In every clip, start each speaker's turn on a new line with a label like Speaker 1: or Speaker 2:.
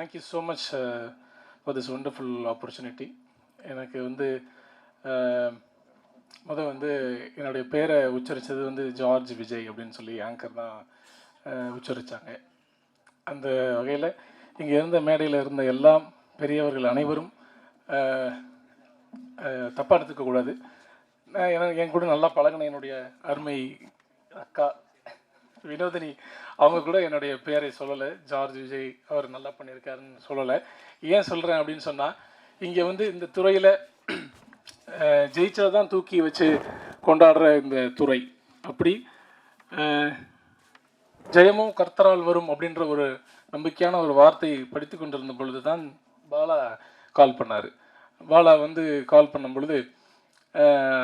Speaker 1: Thank you so much for this wonderful opportunity. எனக்கு வந்து முதல் வந்து என்னுடைய பேரை உச்சரித்தது வந்து ஜார்ஜ் விஜய் அப்படின்னு சொல்லி ஆங்கர் தான் உச்சரித்தாங்க. அந்த வகையில் இங்கே இருந்த மேடையில் இருந்த எல்லா பெரியவர்கள் அனைவரும் தப்பாக எடுத்துக்கக்கூடாது. என் கூட நல்லா பழகின என்னுடைய அருமை அக்கா வினோதினி அவங்க கூட என்னுடைய பேரை சொல்லலை, ஜார்ஜ் விஜய் அவர் நல்லா பண்ணியிருக்காருன்னு சொல்லலை. ஏன் சொல்கிறேன் அப்படின்னு சொன்னால், இங்கே வந்து இந்த துறையில் ஜெயிச்சதான் தூக்கி வச்சு கொண்டாடுற இந்த துறை, அப்படி ஜெயமும் கர்த்தரால் வரும் அப்படின்ற ஒரு நம்பிக்கையான ஒரு வார்த்தையை படித்து கொண்டிருந்த பொழுது தான் பாலா கால் பண்ணார். பாலா வந்து கால் பண்ணும் பொழுது,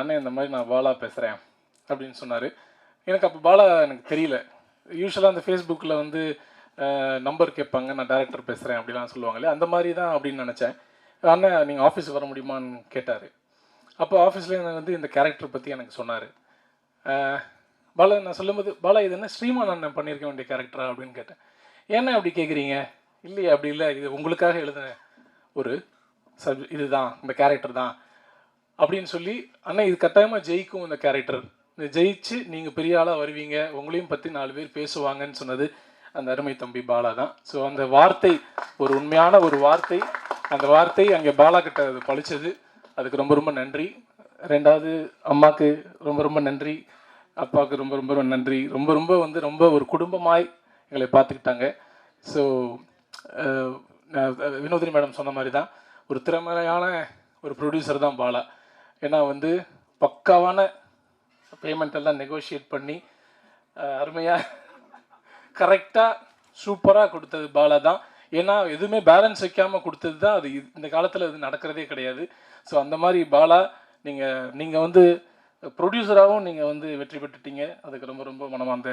Speaker 1: அண்ணே இந்த மாதிரி நான் பாலா பேசுகிறேன் அப்படின்னு சொன்னார். எனக்கு அப்போ பாலா எனக்கு தெரியல. யூஸ்வலாக அந்த ஃபேஸ்புக்கில் வந்து நம்பர் கேட்பாங்க, நான் டேரக்டர் பேசுகிறேன் அப்படிலாம் சொல்லுவாங்களே, அந்த மாதிரி தான் அப்படின்னு நினச்சேன். அண்ணன் நீங்கள் ஆஃபீஸுக்கு வர முடியுமான்னு கேட்டார். அப்போ ஆஃபீஸில் எனக்கு வந்து இந்த கேரக்டர் பற்றி எனக்கு சொன்னார். பாலா நான் சொல்லும்போது, பாலா இது என்ன ஸ்ரீமான் அண்ணன் பண்ணியிருக்க வேண்டிய கேரக்டரா அப்படின்னு கேட்டேன். ஏன்னா அப்படி கேட்குறீங்க? இல்லையே அப்படி இல்லை, இது உங்களுக்காக எழுதின ஒரு இதுதான், இந்த கேரக்டர் தான் அப்படின்னு சொல்லி, அண்ணன் இது கட்டாயமாக ஜெயிக்கும் இந்த கேரக்டர், இந்த ஜெயிச்சு நீங்கள் பெரிய ஆளாக வருவீங்க, உங்களையும் பற்றி 4 பேர் பேசுவாங்கன்னு சொன்னது அந்த அருமை தம்பி பாலா தான். ஸோ அந்த வார்த்தை ஒரு உண்மையான ஒரு வார்த்தை, அந்த வார்த்தை அங்கே பாலா கிட்ட அது பழிச்சது. அதுக்கு ரொம்ப ரொம்ப நன்றி. 2வது அம்மாவுக்கு ரொம்ப ரொம்ப நன்றி, அப்பாவுக்கு ரொம்ப ரொம்ப நன்றி. ரொம்ப ரொம்ப வந்து ரொம்ப ஒரு குடும்பமாய் எங்களை பார்த்துக்கிட்டாங்க. ஸோ வினோதினி மேடம் சொன்ன மாதிரி தான் ஒரு திறமையான ஒரு ப்ரொடியூசர் தான் பாலா. ஏன்னா வந்து பக்காவான பேமெண்ட் எல்லாம் நெகோஷியேட் பண்ணி அருமையாக கரெக்டாக சூப்பராக கொடுத்தது பாலா தான். ஏன்னா எதுவுமே பேலன்ஸ் வைக்காமல் கொடுத்தது தான் அது. இந்த காலத்தில் இது நடக்கிறதே கிடையாது. ஸோ அந்த மாதிரி பாலா நீங்கள் வந்து ப்ரொடியூசராகவும் நீங்கள் வந்து வெற்றி பெற்றுட்டீங்க. அதுக்கு ரொம்ப ரொம்ப மனமார்ந்த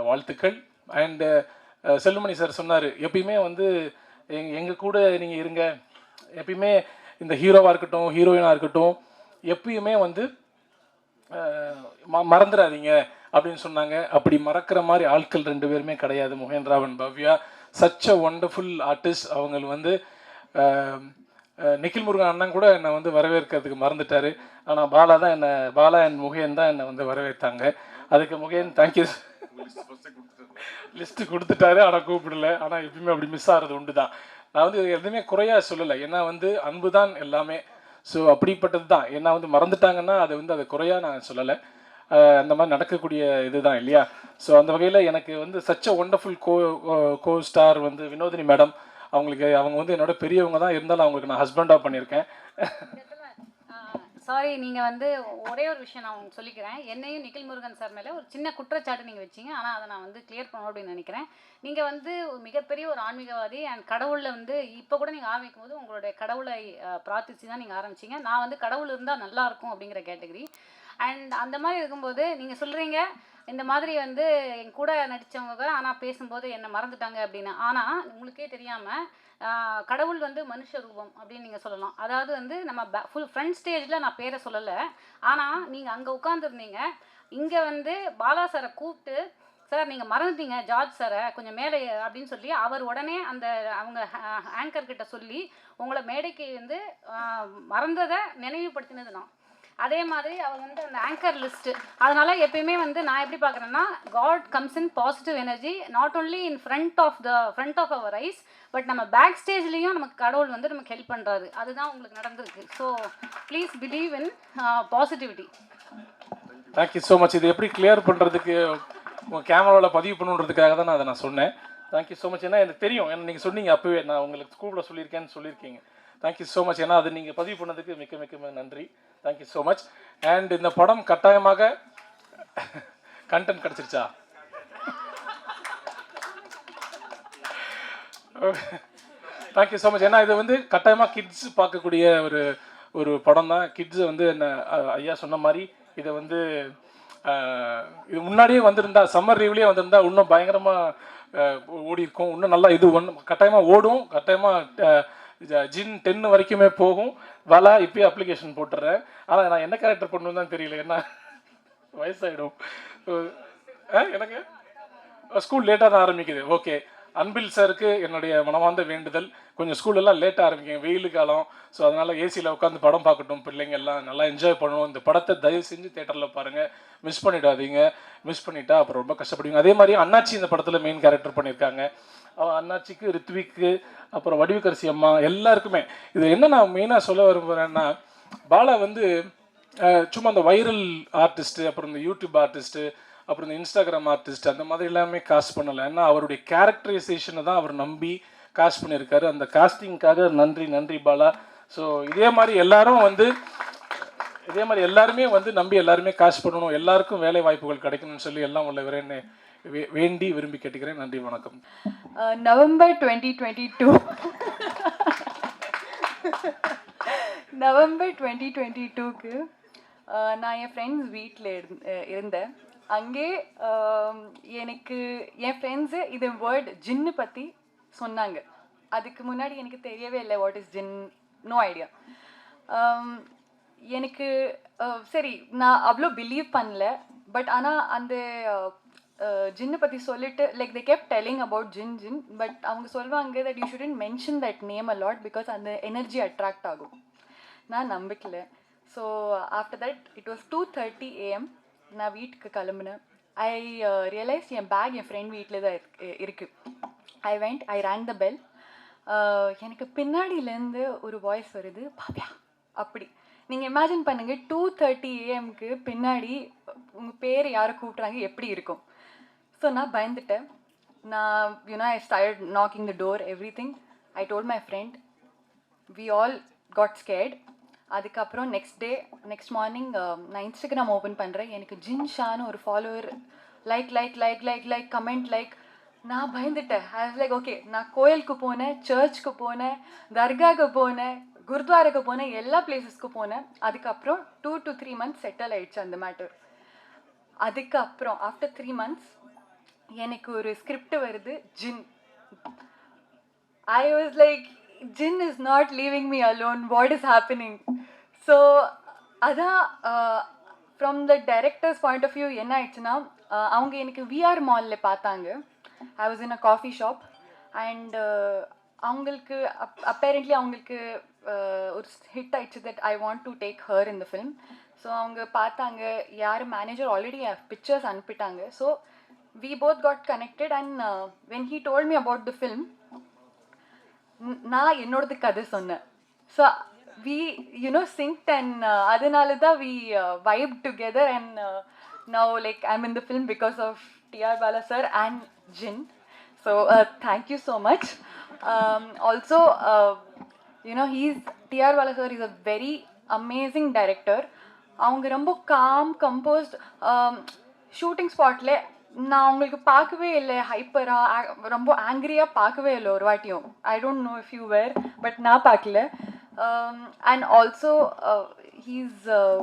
Speaker 1: வாழ்த்துக்கள். அண்டு செல்லுமணி சார் சொன்னார், எப்பயுமே வந்து எங்கள் கூட நீங்கள் இருங்க, எப்பயுமே இந்த ஹீரோவாக இருக்கட்டும் ஹீரோயினாக இருக்கட்டும் எப்பயுமே வந்து மறந்துடாதீங்க அப்படின்னு சொன்னாங்க. அப்படி மறக்கிற மாதிரி ஆட்கள் 2 பேருமே கிடையாது. Mohanravan Bhavya such a wonderful artist. அவங்க வந்து நிக்கில் முருகன் அண்ணன் கூட என்னை வந்து வரவேற்கிறதுக்கு மறந்துட்டார். ஆனால் பாலா அண்ட் முகேன் தான் என்னை வந்து வரவேற்றாங்க. அதுக்கு முகேன் தேங்க்யூ. லிஸ்ட்டு கொடுத்துட்டாரு, ஆனால் கூப்பிடல. ஆனால் எப்பயுமே அப்படி மிஸ் ஆகிறது உண்டு தான். நான் வந்து எதுவுமே குறையாக சொல்லலை, ஏன்னா வந்து அன்பு தான் எல்லாமே. ஸோ அப்படிப்பட்டது தான். ஏன்னா வந்து மறந்துட்டாங்கன்னா அதை குறையாக நான் சொல்லலை. அந்த மாதிரி நடக்கக்கூடிய இதுதான் இல்லையா? ஸோ அந்த வகையில் எனக்கு வந்து such a wonderful go star வந்து வினோதினி மேடம். அவங்க வந்து என்னோட பெரியவங்க தான், இருந்தாலும் அவங்களுக்கு நான் ஹஸ்பண்டாக பண்ணியிருக்கேன்.
Speaker 2: சாரி, நீங்கள் வந்து ஒரே ஒரு விஷயம் நான் உங்களுக்கு சொல்லிக்கிறேன். என்னையும் நிக்கில் முருகன் சார் மேலே ஒரு சின்ன குற்றச்சாட்டு நீங்கள் வச்சிங்க. ஆனால் அதை நான் வந்து கிளியர் பண்ணணும் அப்படின்னு நினைக்கிறேன். நீங்கள் வந்து மிகப்பெரிய ஒரு ஆன்மீகவாதி அண்ட் கடவுளில் வந்து இப்போ கூட நீங்கள் ஆரம்பிக்கும் போது உங்களுடைய கடவுளை பிரார்த்திச்சு தான் நீங்கள் ஆரம்பிச்சிங்க. நான் வந்து கடவுள் இருந்தால் நல்லாயிருக்கும் அப்படிங்கிற கேட்டகரி. அண்ட் அந்த மாதிரி இருக்கும்போது நீங்கள் சொல்கிறீங்க இந்த மாதிரி வந்து என் கூட நடித்தவங்க ஆனால் பேசும்போது என்னை மறந்துட்டாங்க அப்படின்னு. ஆனால் உங்களுக்கே தெரியாமல் கடவுள் வந்து மனுஷ ரூபம் அப்படின்னு நீங்கள் சொல்லலாம். அதாவது வந்து நம்ம ஃபுல் ஃப்ரண்ட் ஸ்டேஜில் நான் பேரை சொல்லலை, ஆனால் நீங்கள் அங்கே உட்காந்துருந்தீங்க. இங்கே வந்து பாலா சாரை கூப்பிட்டு, சார் நீங்கள் மறந்துட்டீங்க ஜார்ஜ் சாரை கொஞ்சம் மேலே அப்படின்னு சொல்லி அவர் உடனே அவங்க ஆங்கர்கிட்ட சொல்லி உங்களை மேடைக்கு வந்து மறந்ததை நினைவுபடுத்தினது நான். அதே மாதிரி அவர் வந்து அந்த ஆங்கர் லிஸ்ட்டு. அதனால் எப்பயுமே வந்து நான் எப்படி பார்க்குறேன்னா, God comes in positive energy, not only in front of our eyes, but நம்ம பேக் ஸ்டேஜ்லேயும் நமக்கு கடவுள் வந்து நமக்கு ஹெல்ப் பண்ணுறாரு. அதுதான் உங்களுக்கு நடந்திருக்கு. So please believe in positivity.
Speaker 1: Thank you so much. இது எப்படி கிளியர் பண்ணுறதுக்கு உங்கள் கேமராவில் பதிவு பண்ணுன்றதுக்காக தான் நான் அதை சொன்னேன். Thank you so much. ஏன்னா எனக்கு தெரியும், ஏன்னா நீங்கள் சொன்னீங்க அப்போவே, நான் உங்களுக்கு கூப்பிட சொல்லியிருக்கீங்க. Thank you so much. ஏன்னா அது நீங்கள் பதிவு பண்ணதுக்கு மிக்க மிக்க நன்றி. Thank you so much. அண்ட் இந்த படம் கட்டாயமாக கண்டென்ட் கிடச்சிருச்சா? Thank you so much. ஏன்னா இது வந்து கட்டாயமாக கிட்ஸ் பார்க்கக்கூடிய ஒரு படம் தான். கிட்ஸை வந்து என்ன ஐயா சொன்ன மாதிரி இதை வந்து இது முன்னாடியே வந்திருந்தா, சம்மர் லீவ்லேயே வந்திருந்தா இன்னும் பயங்கரமாக ஓடி இருக்கும். இன்னும் நல்லா இது கட்டாயமாக ஓடும். கட்டாயமாக ஜின் 10 வரைக்குமே போகும். வலா இப்போயே அப்ளிகேஷன் போட்டுடுறேன். ஆனால் நான் என்ன கேரக்டர் பண்ணணும்னு தான் தெரியல, என்ன வயசாகிடும் எனக்கு. ஸ்கூல் லேட்டாக தான் ஆரம்பிக்குது. ஓகே, அன்பில் சாருக்கு என்னுடைய மனமார்ந்த வேண்டுதல், கொஞ்சம் ஸ்கூலெல்லாம் லேட்டாக ஆரம்பிக்கும், வெயில் காலம். ஸோ அதனால் ஏசியில் உட்காந்து படம் பார்க்கட்டும், பிள்ளைங்க எல்லாம் நல்லா என்ஜாய் பண்ணணும். இந்த படத்தை தயவு செஞ்சு தேட்டரில் பாருங்கள், மிஸ் பண்ணிடாதீங்க. மிஸ் பண்ணிட்டா அப்புறம் ரொம்ப கஷ்டப்படுவீங்க. அதே மாதிரி அண்ணாச்சி இந்த படத்தில் மெயின் கேரக்டர் பண்ணியிருக்காங்க. அண்ணாச்சிக்கு, ரித்விக்கு, அப்புறம் வடிவுக்கரசி அம்மா எல்லாருக்குமே. இது என்ன நான் மெயினாக சொல்ல விரும்புகிறேன்னா, பாலா வந்து சும்மா அந்த வைரல் ஆர்டிஸ்ட்டு, அப்புறம் இந்த யூடியூப் ஆர்டிஸ்ட்டு, அப்புறம் இந்த இன்ஸ்டாகிராம் ஆர்டிஸ்ட், அந்த மாதிரி எல்லாமே காஸ்ட் பண்ணலை. ஏன்னா அவருடைய கேரக்டரைசேஷனை தான் அவர் நம்பி காஸ்ட் பண்ணியிருக்காரு. அந்த காஸ்டிங்காக நன்றி நன்றி பாலா. ஸோ இதே மாதிரி எல்லாருமே வந்து நம்பி எல்லாருமே காஸ்ட் பண்ணணும், எல்லாருக்கும் வேலை வாய்ப்புகள் கிடைக்கணும்னு சொல்லி எல்லாம் உள்ள வேண்டி விரும்பி கேட்டுக்கிறேன். நன்றி, வணக்கம்.
Speaker 3: நவம்பர் 2022 நவம்பர் 2022க்கு நான் என் ஃப்ரெண்ட்ஸ் வீட்டில் இருந்தேன். அங்கே எனக்கு என் ஃப்ரெண்ட்ஸு இது வேர்ட் ஜின்னு பற்றி சொன்னாங்க. அதுக்கு முன்னாடி எனக்கு தெரியவே இல்லை what is Jin, no idea. எனக்கு சரி நான் அவ்வளோ பிலீவ் பண்ணல. பட் ஆனால் அந்த ஜின்னை பற்றி சொல்லிட்டு like they kept telling about jinn but அவங்க சொல்லுவாங்க that you shouldn't mention that name a lot because அந்த எனர்ஜி அட்ராக்ட் ஆகும். நான் நம்பிக்கல. So after that it was 2:30 AM. நான் வீட்டுக்கு கிளம்புனேன். ஐ ரியலைஸ் என் பேக் என் ஃப்ரெண்ட் வீட்டில் தான் இருக்குது. I rang the bell. எனக்கு பின்னாடியிலேருந்து ஒரு வாய்ஸ் வருது, பாவ்யா அப்படி. நீங்கள் இமேஜின் பண்ணுங்கள், 2:30 AMக்கு பின்னாடி உங்கள் பேர் யாரை கூப்பிட்றாங்க, எப்படி இருக்கும்? ஸோ நான் பயந்துட்டேன். நான் I start knocking the door, everything. I told my friend. We all got scared. அதுக்கப்புறம் நெக்ஸ்ட் மார்னிங் நான் இன்ஸ்டாகிராம் ஓப்பன் பண்ணுறேன். எனக்கு ஜின் ஷான்னு ஒரு ஃபாலோவர் லைக் கமெண்ட் லைக். நான் பயந்துட்டேன். I was like okay. நான் கோயிலுக்கு போனேன், சர்ச்சுக்கு போனேன், தர்காவுக்கு போனேன், குருத்வாராக்கு போனேன், எல்லா பிளேசஸ்க்கு போனேன். அதுக்கப்புறம் 2 to 3 months செட்டில் ஆயிடுச்சு அந்த மேட்டர். அதுக்கப்புறம் ஆஃப்டர் 3 months எனக்கு ஒரு ஸ்கிரிப்ட் வருது, ஜின். I was like, Jinn is not leaving me alone. What is happening? So, from the director's point of view, என்ன ஆயிடுச்சுன்னா, அவங்க எனக்கு விஆர் மாலில் பார்த்தாங்க. I was in a coffee shop and அவங்களுக்கு apparently அவங்களுக்கு ஒரு ஹிட் ஆயிடுச்சு that I want to take her in the film. So அவங்க பார்த்தாங்க, யார் மேனேஜர் ஆல்ரெடி பிக்சர்ஸ் அனுப்பிட்டாங்க. So we both got connected and when he told me about the film, நான் என்னோடது கதை சொன்னேன். ஸோ வி synced and அதனால தான் we vibed together and now like I'm in the film because of T.R. Bala sir and Jin. So thank you so much. Also T.R. Bala sir is a very amazing director. அவங்க ரொம்ப com compost. Shooting ஸ்பாட்டில் நான் அவங்களுக்கு பார்க்கவே இல்லை ஹைப்பராக, ரொம்ப ஆங்க்ரியாக பார்க்கவே இல்லை ஒரு வாட்டியும். I don't know if you were, but நான் பார்க்கல. And also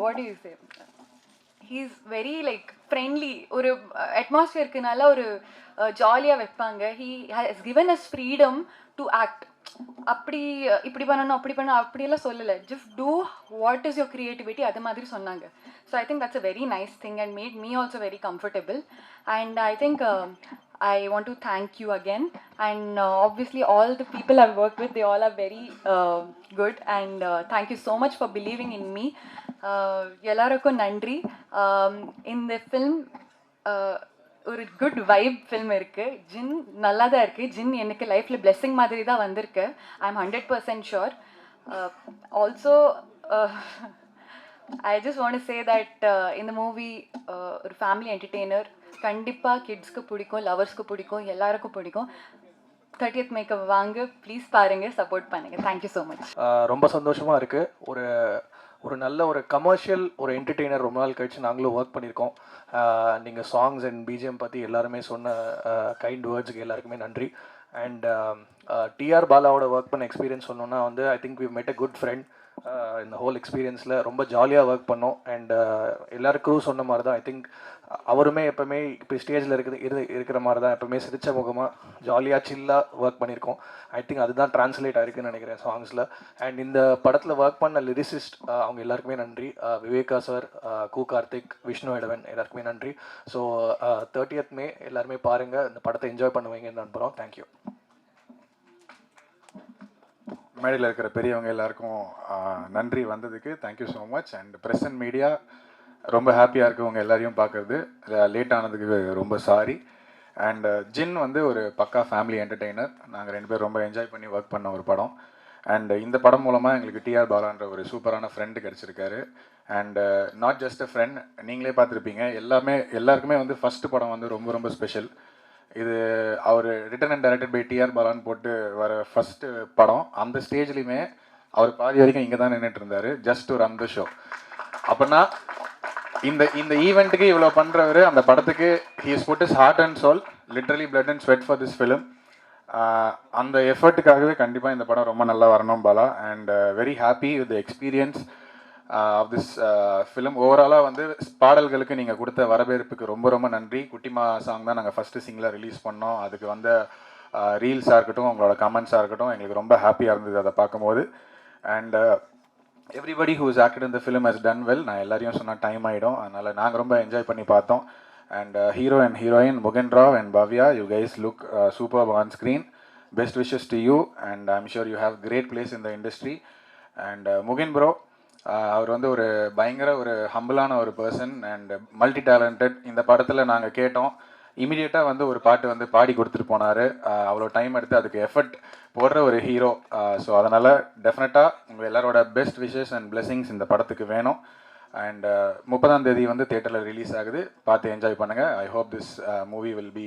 Speaker 3: what you say, he's very like friendly. ஒரு அட்மாஸ்ஃபியருக்கு நல்லா ஒரு ஜாலியாக வைப்பாங்க. He has given us freedom to act. அப்படி இப்படி பண்ணணும் அப்படி பண்ணணும் அப்படியெல்லாம் சொல்லலை. Just do what is your creativity, அது மாதிரி சொன்னாங்க. So I think that's a very nice thing and made me also very comfortable. And I think I want to thank you again, and obviously all the people I've worked with, they all are very good, and thank you so much for believing in me. எல்லாருக்கும் நன்றி. இந்த film ஒரு good vibe film இருக்குது. ஜின் நல்லா தான் இருக்குது. ஜின் எனக்கு லைஃப்பில் பிளெஸ்ஸிங் மாதிரி தான் வந்திருக்கு. I am 100% sure. Also I just want to say that இந்த மூவி ஒரு ஃபேமிலி என்டர்டெய்னர். கண்டிப்பாக கிட்ஸ்க்கு பிடிக்கும், லவர்ஸ்க்கு பிடிக்கும், எல்லாருக்கும் பிடிக்கும். 30th மேக்கப் வாங்க, ப்ளீஸ் பாருங்கள், சப்போர்ட் பண்ணுங்கள். Thank you so much.
Speaker 4: ரொம்ப சந்தோஷமாக இருக்குது. ஒரு நல்ல ஒரு கமர்ஷியல் ஒரு என்டர்டெய்னர் ரொம்ப நாள் கழிச்சு நாங்களும் ஒர்க் பண்ணியிருக்கோம். நீங்கள் சாங்ஸ் அண்ட் பிஜிஎம் பற்றி எல்லாருமே சொன்ன கைண்ட் வேர்ட்ஸுக்கு எல்லாருக்குமே நன்றி. அண்ட் டிஆர் பாலாவோட ஒர்க் பண்ண எக்ஸ்பீரியன்ஸ் சொன்னோன்னா வந்து I think we met a good friend. இந்த ஹோல் எக்ஸ்பீரியன்ஸில் ரொம்ப ஜாலியாக ஒர்க் பண்ணோம். அண்ட் எல்லாரும் க்ரூ சொன்ன மாதிரி தான், ஐ திங்க் அவருமே எப்போவுமே இப்போ ஸ்டேஜில் இருக்கிற மாதிரி தான், எப்போவுமே சிரிச்ச முகமாக ஜாலியாக சில்லாக ஒர்க் பண்ணியிருக்கோம். ஐ திங்க் அதுதான் ட்ரான்ஸ்லேட் ஆகிருக்குன்னு நினைக்கிறேன் சாங்ஸில். அண்ட் இந்த படத்தில் ஒர்க் பண்ண லிரிசிஸ்ட் அவங்க எல்லாருக்குமே நன்றி. விவேகா சார், கு கார்த்திக், விஷ்ணு எடவன் எல்லாருக்குமே நன்றி. ஸோ 30th May எல்லாருமே பாருங்கள், இந்த படத்தை என்ஜாய் பண்ணுவீங்கன்னு நம்புகிறோம். தேங்க்யூ.
Speaker 5: மேடையில் இருக்கிற பெரியவங்க எல்லாருக்கும் நன்றி வந்ததுக்கு. Thank you so much. And press and media ரொம்ப ஹாப்பியாக இருக்குது உங்கள் எல்லாரையும் பார்க்குறது. லேட் ஆனதுக்கு ரொம்ப சாரி. அண்ட் ஜின் வந்து ஒரு பக்கா ஃபேமிலி என்டர்டெய்னர். நாங்கள் 2 பேர் ரொம்ப என்ஜாய் பண்ணி ஒர்க் பண்ண ஒரு படம். அண்ட் இந்த படம் மூலமாக எங்களுக்கு டிஆர் பாலான்ற ஒரு சூப்பரான ஃப்ரெண்டு கிடச்சிருக்காரு. And not just a friend, நீங்களே பார்த்துருப்பீங்க, எல்லாருக்குமே வந்து ஃபஸ்ட்டு படம் வந்து ரொம்ப ரொம்ப ஸ்பெஷல். இது அவர் written and directed by TR பாலான்னு போட்டு வர ஃபஸ்ட்டு படம். அந்த ஸ்டேஜ்லையுமே அவர் பாதி வரைக்கும் இங்கே தான் நின்றுட்டு இருந்தார், ஜஸ்ட் ஒரு அந்த ஷோ. அப்படின்னா இந்த ஈவெண்ட்டுக்கு இவ்வளோ பண்ணுறவர், அந்த படத்துக்கு he is put his heart and soul, literally blood and sweat for this film. அந்த எஃபர்ட்டுக்காகவே கண்டிப்பாக இந்த படம் ரொம்ப நல்லா வரணும் Bala. And very happy with the experience of this film. ஓவராலாக வந்து பாடல்களுக்கு நீங்கள் கொடுத்த வரவேற்புக்கு ரொம்ப ரொம்ப நன்றி. குட்டிமா சாங் தான் நாங்கள் ஃபஸ்ட்டு சிங்கிளாக ரிலீஸ் பண்ணோம். அதுக்கு வந்த ரீல்ஸாக இருக்கட்டும், உங்களோட கமெண்ட்ஸாக இருக்கட்டும், எங்களுக்கு ரொம்ப ஹாப்பியாக இருந்தது அதை பார்க்கும்போது. And everybody who is acted in the film has done well. நான் எல்லாரையும் சொன்னால் டைம் ஆகிடும், அதனால் நாங்கள் ரொம்ப என்ஜாய் பண்ணி பார்த்தோம். And hero and heroine Mugen Rao and Bhavya, you guys look super on screen. Best wishes to you and I am sure you have great place in the industry. And Mugen bro, அவர் வந்து ஒரு பயங்கர ஒரு ஹம்பிளான ஒரு பர்சன் அண்ட் மல்டி டேலண்டட். இந்த படத்தில் நாங்கள் கேட்டோம், இமீடியட்டாக வந்து ஒரு பாட்டு வந்து பாடி கொடுத்துட்டு போனார். அவ்வளோ டைம் எடுத்து அதுக்கு எஃபர்ட் போடுற ஒரு ஹீரோ. ஸோ அதனால் டெஃபினட்டாக உங்கள் எல்லாரோட பெஸ்ட் விஷஸ் அண்ட் பிளெஸிங்ஸ் இந்த படத்துக்கு வேணும். அண்ட் 30ஆம் தேதி வந்து தியேட்டரில் ரிலீஸ் ஆகுது, பார்த்து என்ஜாய் பண்ணுங்கள். I hope this movie will be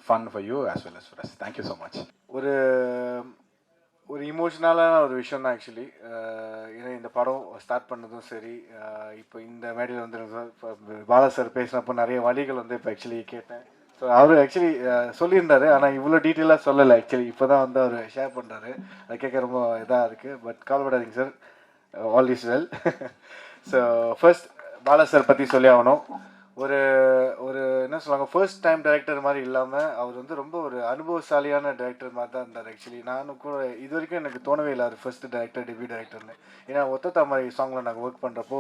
Speaker 5: fun for you as well as for us. Thank you so much.
Speaker 6: ஒரு இமோஷ்னலான ஒரு விஷயம் தான் ஆக்சுவலி. ஏன்னா இந்த படம் ஸ்டார்ட் பண்ணதும் சரி, இப்போ இந்த மேடையில் வந்து பாலா சார் பேசினப்போ நிறைய வழிகள் வந்து இப்போ ஆக்சுவலி கேட்டேன். ஸோ அவர் ஆக்சுவலி சொல்லியிருந்தாரு, ஆனால் இவ்வளோ டீட்டெயிலாக சொல்லலை ஆக்சுவலி. இப்போ தான் வந்து அவர் ஷேர் பண்ணுறாரு, அது கேட்க ரொம்ப இதாக இருக்குது. பட் கவலைப்படாதீங்க sir, all is well. So first Bala sir பற்றி சொல்லி ஆகணும். ஒரு என்ன சொல்லுவாங்க, ஃபர்ஸ்ட் டைம் டைரக்டர் மாதிரி இல்லாமல் அவர் வந்து ரொம்ப ஒரு அனுபவசாலியான டைரக்டர் மாதிரி தான் இருந்தார் ஆக்சுவலி. நானும் கூட இது வரைக்கும் எனக்கு தோணவே இல்லை அவர் ஃபர்ஸ்ட் டைரக்டர், டெபியூ டைரக்டர்னு. ஏன்னா ஒத்த மாதிரி சாங்கில் நாங்கள் ஒர்க் பண்ணுறப்போ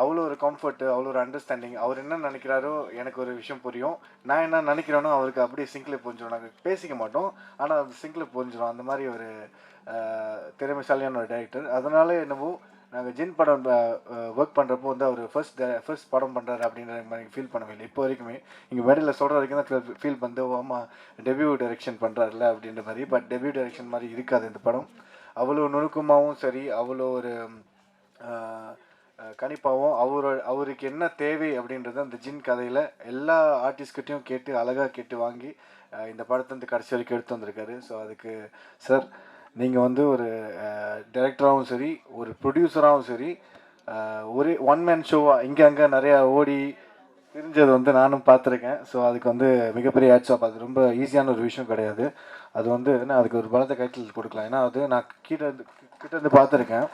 Speaker 6: அவ்வளோ ஒரு கம்ஃபர்ட்டு, அவ்வளோ ஒரு அண்டர்ஸ்டாண்டிங். அவர் என்ன நினைக்கிறாரோ எனக்கு ஒரு விஷயம் புரியும், நான் என்ன நினைக்கிறேனோ அவருக்கு அப்படியே சிங்கில் புரிஞ்சிடும். நாங்கள் பேசிக்க மாட்டோம், ஆனால் அது சிங்கில் புரிஞ்சிடும். அந்த மாதிரி ஒரு திறமைசாலியான ஒரு டைரக்டர். அதனால என்னவோ நாங்கள் ஜின் படம் ஒர்க் பண்ணுறப்போ வந்து அவர் ஃபர்ஸ்ட் படம் பண்ணுறாரு அப்படின்ற மாதிரி ஃபீல் பண்ணவே இல்லை இப்போ வரைக்குமே. இங்கே மேடையில் சொல்கிற வரைக்கும் தான் ஃபீல் பண்ணது, ஆமாம் டெபியூ டைரெக்ஷன் பண்ணுறாருல அப்படின்ற மாதிரி. பட் டெபியூ டைரெக்ஷன் மாதிரி இருக்காது இந்த படம். அவ்வளோ நுணுக்கமாகவும் சரி, அவ்வளோ ஒரு கணிப்பாகவும் அவருக்கு என்ன தேவை அப்படின்றது அந்த ஜின் கதையில் எல்லா ஆர்டிஸ்ட்கிட்டையும் கேட்டு அழகாக கேட்டு வாங்கி இந்த படத்தை வந்து கடைசி வரைக்கும் எடுத்து வந்திருக்காரு. ஸோ அதுக்கு சார், நீங்கள் வந்து ஒரு டைரக்டராகவும் சரி, ஒரு ப்ரொடியூசராகவும் சரி, ஒரே ஒன் மேன் ஷோவாக இங்கே அங்கே நிறையா ஓடி பிரிஞ்சது வந்து நானும் பார்த்துருக்கேன். ஸோ அதுக்கு வந்து மிகப்பெரிய ஹேட்ஸ் ஆஃப். அது ரொம்ப ஈஸியான ஒரு விஷயம் கிடையாது. அது வந்து என்ன, அதுக்கு ஒரு பலத்தை கைத்தில் கொடுக்கலாம். ஏன்னா அது நான் கிட்ட இருந்து பார்த்துருக்கேன்.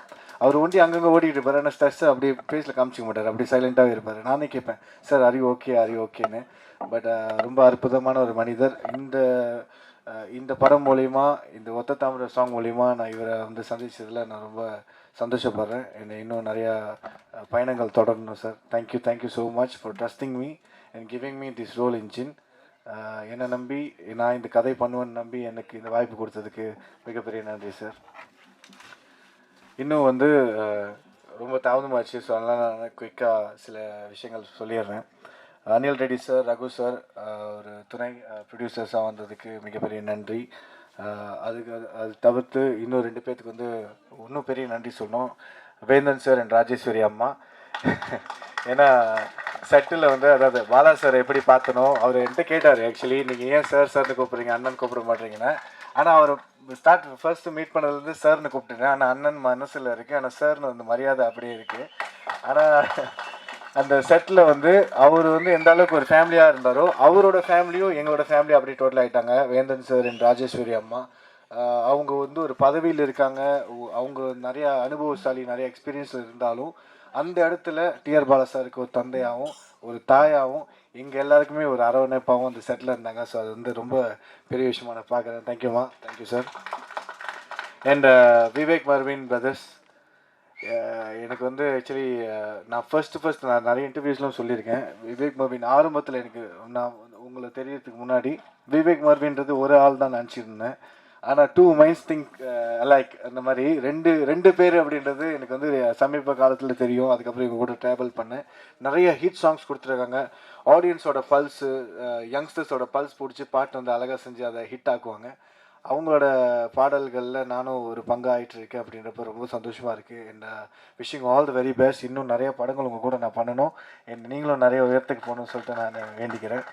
Speaker 6: அவர் ஒண்டி அங்கங்கே ஓடிக்கிட்டு இருப்பார், ஆனால் ஸ்ட்ரெஸ்ஸை அப்படியே ஃபேஸில் காமிச்சிக்க மாட்டார், அப்படியே சைலண்ட்டாகவே இருப்பார். நானே கேட்பேன், சார் அறி ஓகேன்னு. பட் ரொம்ப அற்புதமான ஒரு மனிதர். இந்த படம் மூலிமா, இந்த ஒத்த தாமரை சாங் மூலிமா நான் இவரை வந்து சந்திச்சதில் நான் ரொம்ப சந்தோஷப்படுறேன். என்னை இன்னும் நிறையா பயணங்கள் தொடரணும் sir. Thank you so much for trusting me and giving me this role in Jinn. என்னை நம்பி நான் இந்த கதை பண்ணுவேன்னு நம்பி எனக்கு இந்த வாய்ப்பு கொடுத்ததுக்கு மிகப்பெரிய நன்றி சார். இன்னும் வந்து ரொம்ப தாமதமாச்சு, ஸோ அதனால் நான் குயிக்காக சில விஷயங்கள் சொல்லிடுறேன். அனில் ரெட்டி சார், ரகு சார் ஒரு துணை ப்ரொடியூசர்ஸாக வந்ததுக்கு மிகப்பெரிய நன்றி. அது தவிர்த்து இன்னும் 2 பேர்த்துக்கு வந்து இன்னும் பெரிய நன்றி சொல்லணும். வேந்தன் சார் அண்ட் ராஜேஸ்வரி அம்மா. ஏன்னா செட்டில் வந்து, அதாவது பாலா சார் எப்படி பார்த்தனோ, அவர் என்கிட்ட கேட்டார் ஆக்சுவலி, நீங்கள் ஏன் சார்னு கூப்பிட்றீங்க, அண்ணன் கூப்பிட மாட்டீங்கன்னு. ஆனால் அவர் ஃபர்ஸ்ட்டு மீட் பண்ணதுலேருந்து சார்னு கூப்பிட்டுருக்கேன். ஆனால் அண்ணன் மனசில் இருக்குது, ஆனால் சார்னு அந்த மரியாதை அப்படியே இருக்குது. ஆனால் அந்த செட்டில் வந்து அவர் வந்து எந்த அளவுக்கு ஒரு ஃபேமிலியாக இருந்தாரோ, அவரோட ஃபேமிலியும் எங்களோட ஃபேமிலி அப்படியே டோட்டல் ஆகிட்டாங்க. வேந்தன் சார் அண்ட் ராஜேஸ்வரி அம்மா அவங்க வந்து ஒரு பதவியில் இருக்காங்க, அவங்க நிறையா அனுபவசாலி, நிறைய எக்ஸ்பீரியன்ஸ் இருந்தாலும் அந்த இடத்துல டிஆர் பாலா சாருக்கு ஒரு தந்தையாகவும் ஒரு தாயாகவும் எங்கள் எல்லாருக்குமே ஒரு அரவணைப்பாகவும் அந்த செட்டில் இருந்தாங்க. ஸோ அது வந்து ரொம்ப பெரிய விஷயமா நான் பார்க்குறேன். தேங்க்யூம்மா, thank you sir. And Vivek Marvin brothers, எனக்கு வந்து ஆக்சுவலி நான் ஃபர்ஸ்ட் நான் நிறைய இன்டர்வியூஸ்லாம் சொல்லியிருக்கேன். விவேக் மர்வின் ஆரம்பத்தில் எனக்கு நான் உங்களை தெரியறதுக்கு முன்னாடி விவேக் மர்வின்றது ஒரு ஆள் தான் நினச்சிருந்தேன். ஆனால் 2 minds think alike அந்த மாதிரி ரெண்டு பேர் அப்படின்றது எனக்கு வந்து சமீப காலத்தில் தெரியும். அதுக்கப்புறம் இவங்க கூட ட்ராவல் பண்ணேன். நிறைய ஹிட் சாங்ஸ் கொடுத்துருக்காங்க. ஆடியன்ஸோட பல்ஸு, யங்ஸ்டர்ஸோட பல்ஸ் பிடிச்சி பாட்டு வந்து அழகாக செஞ்சு அதை ஹிட் ஆக்குவாங்க. அவங்களோட பாடல்களில் நானும் ஒரு பங்காயிட்டு இருக்கேன் அப்படின்றப்ப ரொம்ப சந்தோஷமாக இருக்குது. And wishing all the very best. இன்னும் நிறைய படங்கள் உங்கள் கூட நான் பண்ணணும். அண்ட் நீங்களும் நிறைய உயரத்துக்கு போகணும்னு சொல்லிட்டு நான் வேண்டிக்கிறேன்.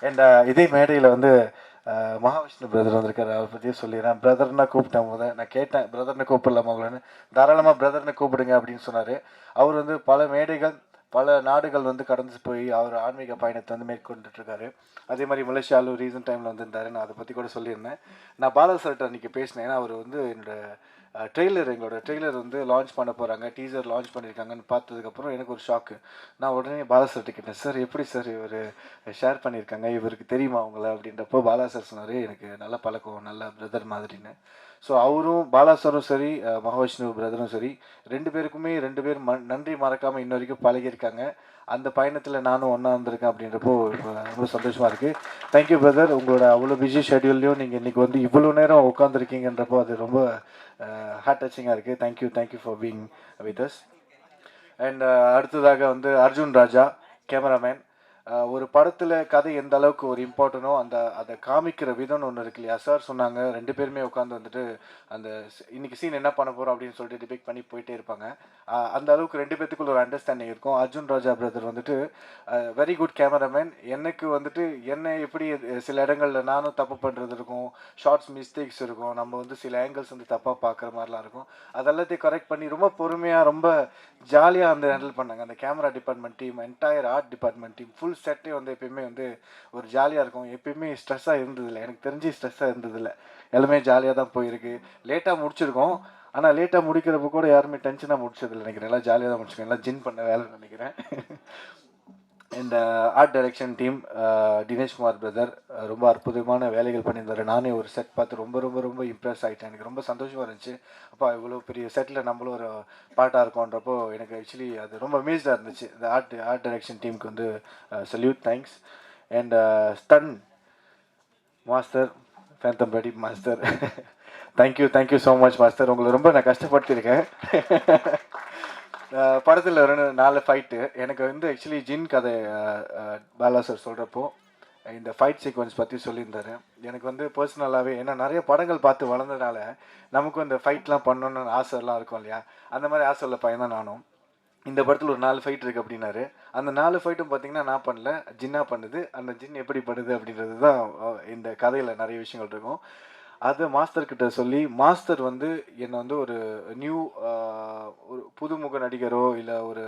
Speaker 6: அண்ட் இதே மேடையில் வந்து மகாவிஷ்ணு பிரதர் வந்திருக்காரு. அவரை பற்றியே சொல்லிடுறேன். பிரதர்னா கூப்பிட்டேன் போது நான் கேட்டேன், பிரதர்னு கூப்பிடலாமா அவங்களன்னு. தாராளமாக பிரதர்னு கூப்பிடுங்க அப்படின்னு சொன்னார். அவர் வந்து பல மேடைகள் பல நாடுகள் வந்து கடந்து போய் அவர் ஆன்மீக பயணத்தை வந்து மேற்கொண்டுட்ருக்காரு. அதே மாதிரி மலேசியாவில் ரீசன்ட் டைமில் வந்துருந்தார். நான் அதை பற்றி கூட சொல்லியிருந்தேன். நான் பாலா சார்கிட்ட அன்றைக்கி பேசினேன். ஏன்னா அவர் வந்து எங்களோட ட்ரெய்லர் வந்து லான்ச் பண்ண போகிறாங்க, டீசர் லான்ச் பண்ணியிருக்காங்கன்னு பார்த்ததுக்கப்புறம் எனக்கு ஒரு ஷாக்கு. நான் உடனே பாலா சார்கிட்ட கேட்டேன், சார் எப்படி சார் இவர் ஷேர் பண்ணியிருக்காங்க, இவருக்கு தெரியுமா அவங்கள அப்படின்றப்போ பாலா சார் சொன்னார், எனக்கு நல்ல பழக்கம், நல்ல பிரதர் மாதிரின்னு. ஸோ அவரும் பாலா சாரும் சரி, மகாவிஷ்ணு பிரதரும் சரி, ரெண்டு பேர் நன்றி மறக்காமல் இன்ன வரைக்கும் பழகியிருக்காங்க. அந்த பயணத்தில் நானும் ஒன்றா இருந்திருக்கேன் அப்படின்றப்போ ரொம்ப சந்தோஷமாக இருக்குது. Thank you brother. உங்களோட அவ்வளோ பிஸி ஷெட்யூல்லையும் நீங்கள் இன்றைக்கி வந்து இவ்வளோ நேரம் உட்காந்துருக்கீங்கன்றப்போ அது ரொம்ப ஹார்ட் டச்சிங்காக இருக்குது. Thank you for being with us. And அடுத்ததாக வந்து அர்ஜுன் ராஜா கேமராமேன். ஒரு படத்தில் கதை எந்த அளவுக்கு ஒரு இம்பார்ட்டனோ அதை காமிக்கிற விதம்னு ஒன்று இருக்கு இல்லையா. சார் சொன்னாங்க, ரெண்டு பேருமே உட்காந்து வந்துட்டு அந்த இன்னைக்கு சீன் என்ன பண்ண போகிறோம் அப்படின்னு சொல்லிட்டு டிபேட் பண்ணி போயிட்டே இருப்பாங்க. அந்த அளவுக்கு ரெண்டு பேர்த்துக்குள்ள ஒரு அண்டர்ஸ்டாண்டிங் இருக்கும். அர்ஜுன் ராஜா பிரதர் வந்துட்டு வெரி குட் கேமராமேன். எனக்கு வந்துட்டு என்ன எப்படி சில இடங்களில் நானும் தப்பு பண்ணுறது இருக்கும், ஷார்ட்ஸ் மிஸ்டேக்ஸ் இருக்கும், நம்ம வந்து சில ஆங்கிள்ஸ் வந்து தப்பாக பார்க்குற மாதிரிலாம் இருக்கும். அதெல்லாத்தையும் கரெக்ட் பண்ணி ரொம்ப பொறுமையாக ரொம்ப ஜாலியாக வந்து ஹேண்டில் பண்ணாங்க. அந்த camera department team, entire art department team, full செட்டே வந்து எப்பயுமே வந்து ஒரு ஜாலியாக இருக்கும். எப்பயுமே ஸ்ட்ரெஸ்ஸாக இருந்ததில்லை, எனக்கு தெரிஞ்சு ஸ்ட்ரெஸ்ஸாக இருந்ததில்லை. எல்லாமே ஜாலியாக தான் போயிருக்கு. லேட்டாக முடிச்சிருக்கோம், ஆனால் லேட்டாக முடிக்கிறப்ப கூட யாருமே டென்ஷனாக முடிச்சதில்லை நினைக்கிறேன். எல்லாம் ஜாலியாக தான் முடிச்சிருக்கோம். எல்லாம் ஜின் பண்ண வேலை நினைக்கிறேன். இந்த art direction team, Dineshkumar brother ரொம்ப அற்புதமான வேலைகள் பண்ணியிருந்தார். நானே ஒரு செட் பார்த்து ரொம்ப ரொம்ப ரொம்ப இம்ப்ரெஸ் ஆகிட்டேன். எனக்கு ரொம்ப சந்தோஷமாக இருந்துச்சு. அப்போ இவ்வளோ பெரிய செட்டில் நம்மளும் ஒரு பாட்டாக இருக்கோன்றப்போ எனக்கு ஆக்சுவலி அது ரொம்ப அமேஸ்டாக இருந்துச்சு. இந்த ஆர்ட் டைரக்ஷன் டீமுக்கு வந்து salute, thanks. And stun master, phantom Pradeep master, thank you so much master. உங்களை ரொம்ப நான் கஷ்டப்படுத்தியிருக்கேன். படத்தில் 4 ஃபைட்டு எனக்கு வந்து ஆக்சுவலி ஜின் கதை பாலா சார் சொல்கிறப்போ இந்த ஃபைட் சீக்வன்ஸ் பற்றி சொல்லியிருந்தாரு. எனக்கு வந்து பர்சனலாகவே, ஏன்னா நிறைய படங்கள் பார்த்து வளர்ந்ததுனால நமக்கும் இந்த ஃபைட்லாம் பண்ணணுன்னு ஆசைலாம் இருக்கும் இல்லையா. அந்த மாதிரி ஆசை உள்ள பையன் தான் நானும். இந்த படத்தில் ஒரு 4 ஃபைட் இருக்குது அப்படின்னாரு. அந்த 4 ஃபைட்டும் பார்த்தீங்கன்னா நான் பண்ணல, ஜின்னா பண்ணுது. அந்த ஜின் எப்படி பண்ணுது அப்படின்றது தான் இந்த கதையில் நிறைய விஷயங்கள் இருக்கும். அதை மாஸ்டர்கிட்ட சொல்லி, மாஸ்டர் வந்து என்னை வந்து ஒரு ஒரு புதுமுக நடிகரோ இல்லை ஒரு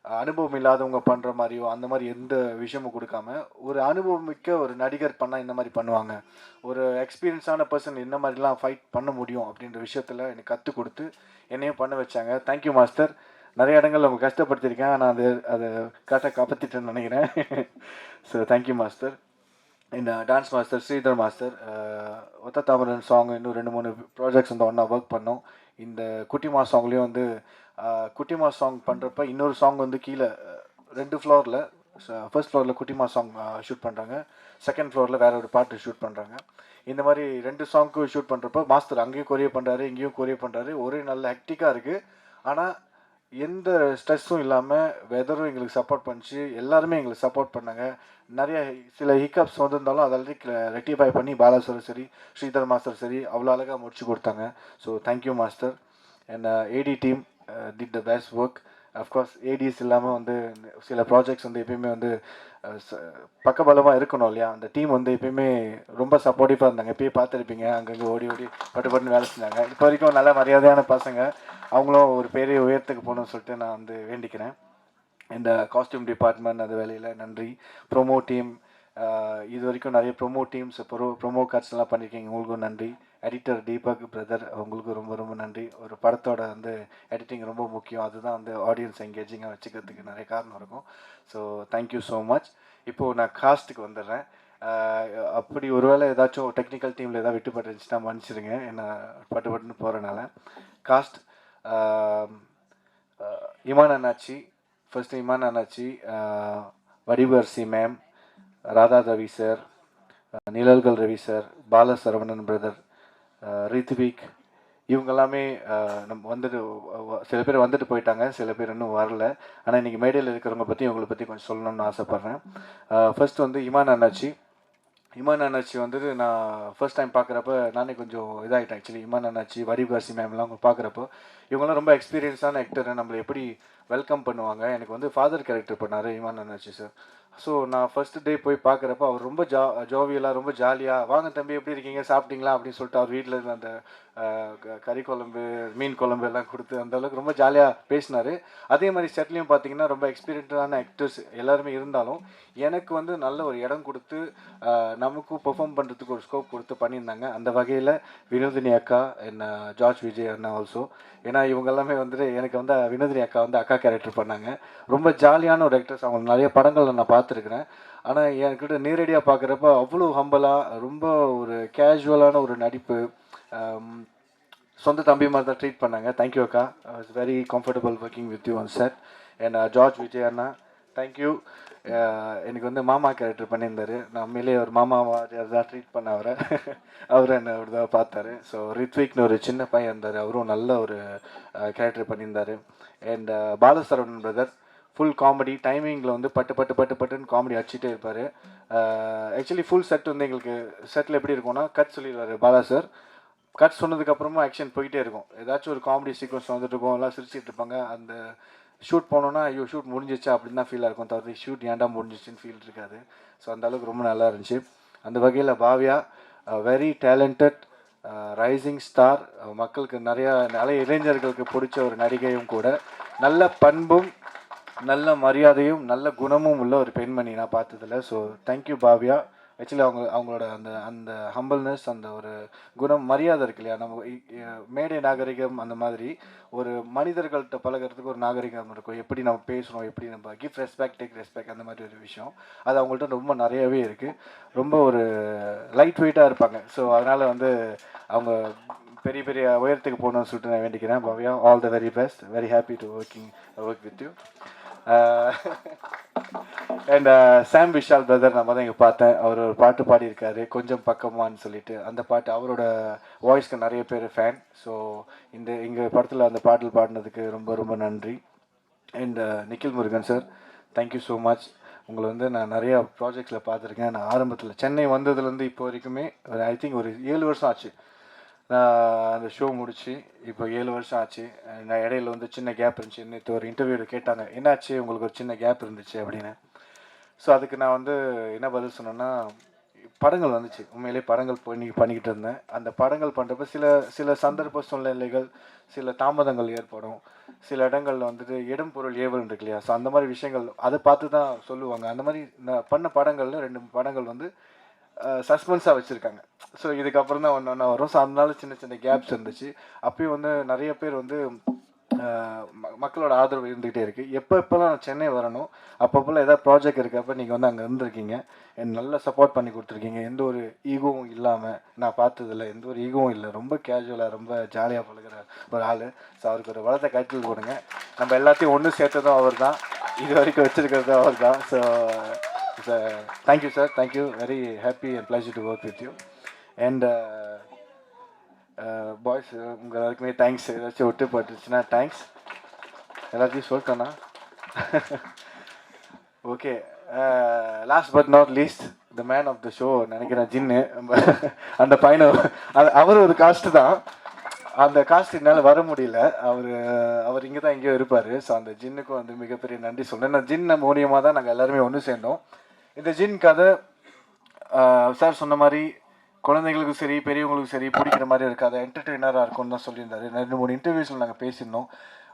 Speaker 6: அனுபவம் இல்லாதவங்க பண்ணுற மாதிரியோ அந்த மாதிரி எந்த விஷயமும் கொடுக்காம, ஒரு அனுபவம் மிக்க ஒரு நடிகர் பண்ணால் இந்த மாதிரி பண்ணுவாங்க, ஒரு எக்ஸ்பீரியன்ஸான பர்சன் இந்த மாதிரிலாம் ஃபைட் பண்ண முடியும் அப்படின்ற விஷயத்தில் எனக்கு கற்றுக் கொடுத்து என்னையும் பண்ண வச்சாங்க. Thank you master. நிறைய இடங்கள் அவங்க கஷ்டப்படுத்தியிருக்கேன், ஆனால் அதை கரெக்டாக காப்பாற்றிட்டேன்னு நினைக்கிறேன். So thank you master. இந்த டான்ஸ் மாஸ்டர் ஸ்ரீதர் மாஸ்டர், ஒத்த தாமரன் சாங், இன்னும் 2-3 ப்ராஜெக்ட்ஸ் வந்து ஒன்றா ஒர்க் பண்ணோம். இந்த குட்டிமா சாங்லேயும் வந்து குட்டிமா சாங் பண்ணுறப்ப இன்னொரு சாங் வந்து கீழே 2 ஃப்ளோரில், ஃபர்ஸ்ட் ஃப்ளோரில் குட்டிமா சாங் ஷூட் பண்ணுறாங்க, செகண்ட் ஃப்ளோரில் வேற ஒரு பாட்டு ஷூட் பண்ணுறாங்க. இந்த மாதிரி 2 சாங்க்கு ஷூட் பண்ணுறப்ப மாஸ்டர் அங்கேயும் கொரியர் பண்ணுறாரு, இங்கேயும் கொரியர் பண்ணுறாரு. ஒரே நல்ல ஹெக்டிக்காக இருக்குது. ஆனால் எந்த ஸ்ட்ரெஸ்ஸும் இல்லாமல் வெதரும் எங்களுக்கு சப்போர்ட் பண்ணிச்சு, எல்லாருமே எங்களுக்கு சப்போர்ட் பண்ணாங்க. நிறைய சில ஹிக்கப்ஸ் வந்திருந்தாலும் அதெல்லாம் ரெக்டிஃபை பண்ணி பாலா சார் சரி, ஸ்ரீதர் மாஸ்டர் சரி அவ்வளோ அழகாக முடிச்சு கொடுத்தாங்க. So thank you master. And AD team did the best work. Of course ADs இல்லாமல் வந்து சில ப்ராஜெக்ட்ஸ் வந்து எப்பயுமே வந்து பக்கபலமாக இருக்கணும் இல்லையா. அந்த டீம் வந்து எப்பயுமே ரொம்ப சப்போர்ட்டிவாக இருந்தாங்க. எப்பயும் பார்த்துருப்பீங்க, அங்கங்கே ஓடி பட்டு வேலை செஞ்சாங்க. இப்போ வரைக்கும் நல்ல மரியாதையான பசங்க. அவங்களும் ஒரு பெரிய உயரத்துக்கு போகணும்னு சொல்லிட்டு நான் வந்து வேண்டிக்கிறேன். இந்த காஸ்டியூம் டிபார்ட்மெண்ட் அது வேலையில் நன்றி. ப்ரோமோ டீம், இது வரைக்கும் நிறைய ப்ரொமோ டீம்ஸ் ப்ரொமோ கார்ட்ஸ்லாம் பண்ணியிருக்கீங்க, உங்களுக்கும் நன்றி. எடிட்டர் தீபக் பிரதர், உங்களுக்கு ரொம்ப ரொம்ப நன்றி. ஒரு படத்தோட வந்து எடிட்டிங் ரொம்ப முக்கியம், அதுதான் வந்து ஆடியன்ஸ் எங்கேஜிங்காக வச்சுக்கிறதுக்கு நிறைய காரணம் இருக்கும். So thank you so much. இப்போது நான் காஸ்ட்டுக்கு வந்துடுறேன். அப்படி ஒருவேளை ஏதாச்சும் டெக்னிக்கல் டீமில் ஏதாவது விட்டுப்பட்டுருந்துச்சுன்னா மன்னிச்சிடுங்க, என்ன பட்டுன்னு போகிறனால. Cost Imman Annachi, first Imman Annachi, வடிவரசி ma'am, Radha Ravi sir, நிழல்கள் ரவி சார், பாலசரவணன் பிரதர், ரித்விக், இவங்க எல்லாமே நம்ம வந்துட்டு சில பேர் வந்துட்டு போயிட்டாங்க, சில பேர் இன்னும் வரல. ஆனால் இன்றைக்கி மேடையில் இருக்கிறவங்க பற்றி இவங்களை பற்றி கொஞ்சம் சொல்லணும்னு ஆசைப்பட்றேன். ஃபர்ஸ்ட் வந்து இமான் அண்ணாச்சி வந்துட்டு நான் ஃபர்ஸ்ட் டைம் பார்க்குறப்ப நானே கொஞ்சம் இதாகிட்டேன் ஆக்சுவலி. இமான் அண்ணாச்சி, வடிவரசி மேம்லாம் அவங்க பார்க்குறப்போ இவங்களாம் ரொம்ப எக்ஸ்பீரியன்ஸான ஆக்டர், நம்மளை எப்படி வெல்கம் பண்ணுவாங்க. எனக்கு வந்து ஃபாதர் கேரக்டர் பண்ணார் இமான் அண்ணாச்சி சார். ஸோ நான் ஃபர்ஸ்ட் டே போய் பார்க்குறப்ப அவர் ரொம்ப ஜோவியலாக, ரொம்ப ஜாலியாக, வாங்க தம்பி எப்படி இருக்கீங்க, சாப்பிட்டீங்களா அப்படின்னு சொல்லிட்டு அவர் வீட்டில் இருந்த அந்த கறி குழம்பு, மீன் குழம்பு எல்லாம் கொடுத்து அந்தளவுக்கு ரொம்ப ஜாலியாக பேசினார். அதே மாதிரி செட்லேயும் பார்த்தீங்கன்னா ரொம்ப எக்ஸ்பீரியன்ஸான ஆக்டர்ஸ் எல்லாருமே இருந்தாலும் எனக்கு வந்து நல்ல ஒரு இடம் கொடுத்து நமக்கும் பெர்ஃபார்ம் பண்ணுறதுக்கு ஒரு ஸ்கோப் கொடுத்து பண்ணியிருந்தாங்க. அந்த வகையில் வினோதினி அக்கா, என்ன ஜார்ஜ் விஜய் அண்ணா ஆல்சோ. ஏன்னா இவங்க எல்லாமே வந்துட்டு எனக்கு வந்து வினோதினி அக்கா வந்து அக்கா கேரக்டர் பண்ணாங்க. ரொம்ப ஜாலியான ஒரு ஆக்டர்ஸ், அவங்க நிறைய படங்களில் நான் பார்த்துருக்குறேன். ஆனால் என்கிட்ட நேரடியாக பார்க்குறப்ப அவ்வளோ ஹம்பலாக, ரொம்ப ஒரு கேஷுவலான ஒரு நடிப்பு, சொந்த தம்பி மாதிரி தான் ட்ரீட் பண்ணாங்க. தேங்க்யூ அக்கா, I was very comfortable working with you on set. And George Vijay Anna, thank you. எனக்கு வந்து மாமா கேரக்டர் பண்ணியிருந்தார். நான் உண்மையிலே ஒரு மாமாவை தான் ட்ரீட் பண்ண அவர் என்ன அப்படி தான் பார்த்தாரு. ஸோ ரித்விக்னு ஒரு சின்ன பையன் இருந்தார், அவரும் நல்ல ஒரு கேரக்டர் பண்ணியிருந்தார். And Bala Saravanan brother, full comedy டைமிங்கில் வந்து பட்டுன்னு காமெடி அடிச்சுட்டே இருப்பார். ஆக்சுவலி ஃபுல் செட் வந்து எங்களுக்கு செட்டில் எப்படி இருக்கும்னா, கட் சொல்லிடுவார் பாலா சார். கட் சொன்னதுக்கப்புறமா ஆக்ஷன் போயிட்டே இருக்கும். ஏதாச்சும் ஒரு காமெடி சீக்வன்ஸ் வந்துட்டு இருக்கும், எல்லாம் சிரிச்சிட்டு இருப்பாங்க. அந்த ஷூட் போனோன்னா ஐயோ ஷூட் முடிஞ்சிச்சா அப்படின்னு தான் ஃபீலாக இருக்கும், தவிர ஷூட் ஏன்டா முடிஞ்சிச்சின்னு ஃபீல் இருக்காது. ஸோ அந்த அளவுக்கு ரொம்ப நல்லா இருந்துச்சு. அந்த வகையில் Bhavya, very talented rising star, மக்களுக்கு நிறைய இளைஞர்களுக்கு பிடிச்ச ஒரு நடிகையும் கூட, நல்ல பண்பும் நல்ல மரியாதையும் நல்ல குணமும் உள்ள ஒரு பெண்மணி நான் பார்த்ததில்ல. So thank you Bhavya. ஆக்சுவலி அவங்களோட அந்த ஹம்பிள்னஸ், அந்த ஒரு குணம், மரியாதை இருக்கு இல்லையா, நம்ம மேடை நாகரிகம் அந்த மாதிரி ஒரு மனிதர்கள்ட்ட பழகிறதுக்கு ஒரு நாகரிகம் இருக்கும். எப்படி நம்ம பேசணும், எப்படி நம்ம கிவ் ரெஸ்பெக்ட், டேக் ரெஸ்பெக்ட், அந்த மாதிரி ஒரு விஷயம் அது அவங்கள்ட்ட ரொம்ப நிறையவே இருக்குது. ரொம்ப ஒரு லைட் வெயிட்டாக இருப்பாங்க. ஸோ அதனால் வந்து அவங்க பெரிய பெரிய உயரத்துக்கு போகணும்னு சொல்லிட்டு நான் வேண்டிக்கிறேன். Bhavya, all the very best, very happy to work with you. And Sam Vishal brother நம்ம தான் இங்கே பார்த்தேன், அவர் ஒரு பாட்டு பாடியிருக்காரு, கொஞ்சம் பக்கமான்னு சொல்லிட்டு. அந்த பாட்டு அவரோட வாய்ஸ்க்கு நிறைய பேர் ஃபேன். ஸோ எங்கள் படத்தில் அந்த பாடல் பாடினதுக்கு ரொம்ப ரொம்ப நன்றி. And Nikhil Murugan sir, thank you so much. உங்களை வந்து நான் நிறையா ப்ராஜெக்ட்ஸில் பார்த்துருக்கேன். நான் ஆரம்பத்தில் சென்னை வந்ததுலேருந்து இப்போ வரைக்குமே ஐ திங்க் ஒரு 7 வருஷம் ஆச்சு நான் அந்த ஷோ முடிச்சு. இப்போ 7 வருஷம் ஆச்சு. நான் இடையில வந்து சின்ன கேப் இருந்துச்சு. நேற்று ஒரு இன்டர்வியூவில் கேட்டாங்க, என்னாச்சு உங்களுக்கு ஒரு சின்ன கேப் இருந்துச்சு அப்படின்னு. ஸோ அதுக்கு நான் வந்து என்ன பதில் சொன்னேன்னா, படங்கள் வந்துச்சு, உண்மையிலே படங்கள் பண்ணிக்கிட்டு இருந்தேன். அந்த படங்கள் பண்ணுறப்ப சில சந்தர்ப்ப சூழ்நிலைகள், சில தாமதங்கள் ஏற்படும். சில இடங்களில் வந்துட்டு இடம் பொருள் ஏவல் இருக்கு இல்லையா, ஸோ அந்த மாதிரி விஷயங்கள் அதை பார்த்து தான் சொல்லுவாங்க. அந்த மாதிரி நான் பண்ண படங்களில் 2 படங்கள் வந்து சஸ்பென்ஸாக வச்சுருக்காங்க. ஸோ இதுக்கப்புறம் தான் ஒன்று வரும். ஸோ அதனால சின்ன சின்ன கேப்ஸ் இருந்துச்சு. அப்பயும் வந்து நிறைய பேர் வந்து மக்களோட ஆதரவு இருந்துகிட்டே இருக்குது. எப்போல்லாம் நான் சென்னை வரணும், அப்பப்போல்லாம் ஏதாவது ப்ராஜெக்ட் இருக்கப்போ நீங்கள் வந்து அங்கே இருந்திருக்கீங்க, எனக்கு நல்லா சப்போர்ட் பண்ணி கொடுத்துருக்கீங்க. எந்த ஒரு ஈகோவும் இல்லாமல் நான் பார்த்ததில்ல, எந்த ஒரு ஈகோவும் இல்லை. ரொம்ப கேஷுவலாக ரொம்ப ஜாலியாக பழகிற ஒரு ஆள். ஸோ அவருக்கு ஒரு வளர்த்த கைத்தல் கொடுங்க. நம்ம எல்லாத்தையும் ஒன்று சேர்த்ததும் அவர் தான், இது வரைக்கும் வச்சுருக்கிறதும் அவர் தான். So thank you sir, thank you, very happy and pleasure to work with you. And boys உங்கள் எல்லாருக்குமே தேங்க்ஸ். ஏதாச்சும் விட்டு போட்டுருச்சுன்னா தேங்க்ஸ். எல்லாத்தையும் சொல்லிட்டேண்ணா. Okay, last but not least, the man of the show நினைக்கிறேன், ஜின்னு. அந்த பையனை அவர் ஒரு காஸ்ட்டு தான், அந்த காஸ்ட் என்னால் வர முடியல. அவர் இங்கே தான் எங்கேயோ இருப்பார். ஸோ அந்த ஜின்னுக்கும் வந்து மிகப்பெரிய நன்றி சொல்கிறேன். நான் ஜின் மூலியமாக தான் நாங்கள் எல்லாருமே ஒன்று சேர்ந்தோம். இந்த ஜின் கதை சார் சொன்ன மாதிரி குழந்தைங்களுக்கும் சரி பெரியவங்களுக்கும் சரி பிடிக்கிற மாதிரி இருக்காது, என்டர்டெய்னராக இருக்கும்னு தான் சொல்லியிருந்தாரு. 2-3 இன்டர்வியூஸில் நாங்கள் பேசியிருந்தோம்.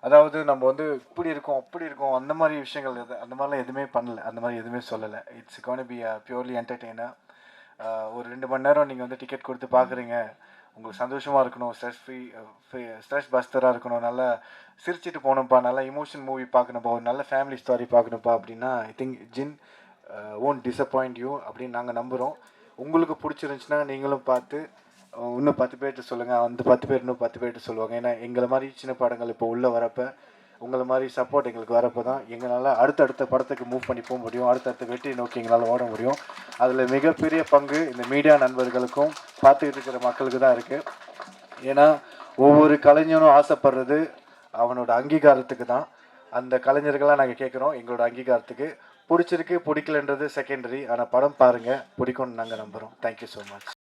Speaker 6: அதாவது நம்ம வந்து இப்படி இருக்கோம் அப்படி இருக்கோம் அந்த மாதிரி விஷயங்கள் அந்த மாதிரிலாம் எதுவுமே பண்ணல, அந்த மாதிரி எதுவுமே சொல்லலை. It's gonna be purely entertainer. ஒரு 2 மணி நேரம் நீங்கள் வந்து டிக்கெட் கொடுத்து பார்க்குறீங்க, உங்களுக்கு சந்தோஷமாக இருக்கணும், ஸ்ட்ரெஸ் பஸ்டராக இருக்கணும், நல்லா சிரிச்சிட்டு போகணும்ப்பா, நல்லா இமோஷன் மூவி பார்க்கணும்ப்பா, ஒரு நல்ல ஃபேமிலி ஸ்டோரி பார்க்கணும்ப்பா அப்படின்னா I think Jin won't disappoint you அப்படின்னு நாங்கள் நம்புகிறோம். உங்களுக்கு பிடிச்சிருந்துச்சுன்னா நீங்களும் பார்த்து இன்னும் 10 பேர்கிட்ட சொல்லுங்கள், அந்த 10 பேர் இன்னும் 10 பேர்கிட்ட சொல்லுவாங்க. ஏன்னா எங்களை மாதிரி சின்ன படங்கள் இப்போ உள்ளே வரப்போ உங்களை மாதிரி சப்போர்ட் எங்களுக்கு வரப்போ தான் எங்களால் அடுத்தடுத்த படத்துக்கு மூவ் பண்ணி போக முடியும், அடுத்தடுத்த வெற்றியை நோக்கி எங்களால் ஓட முடியும். அதில் மிகப்பெரிய பங்கு இந்த மீடியா நண்பர்களுக்கும் பார்த்துக்கிட்டு இருக்கிற மக்களுக்கு தான் இருக்குது. ஏன்னா ஒவ்வொரு கலைஞனும் ஆசைப்படுறது அவனோட அங்கீகாரத்துக்கு தான். அந்த கலைஞர்களாக நாங்கள் கேட்குறோம் எங்களோட அங்கீகாரத்துக்கு. பிடிச்சிருக்கு பிடிக்கலன்றது செகண்டரி, ஆனால் படம் பாருங்கள், பிடிக்கும்னு நாங்கள் நம்புகிறோம். Thank you so much.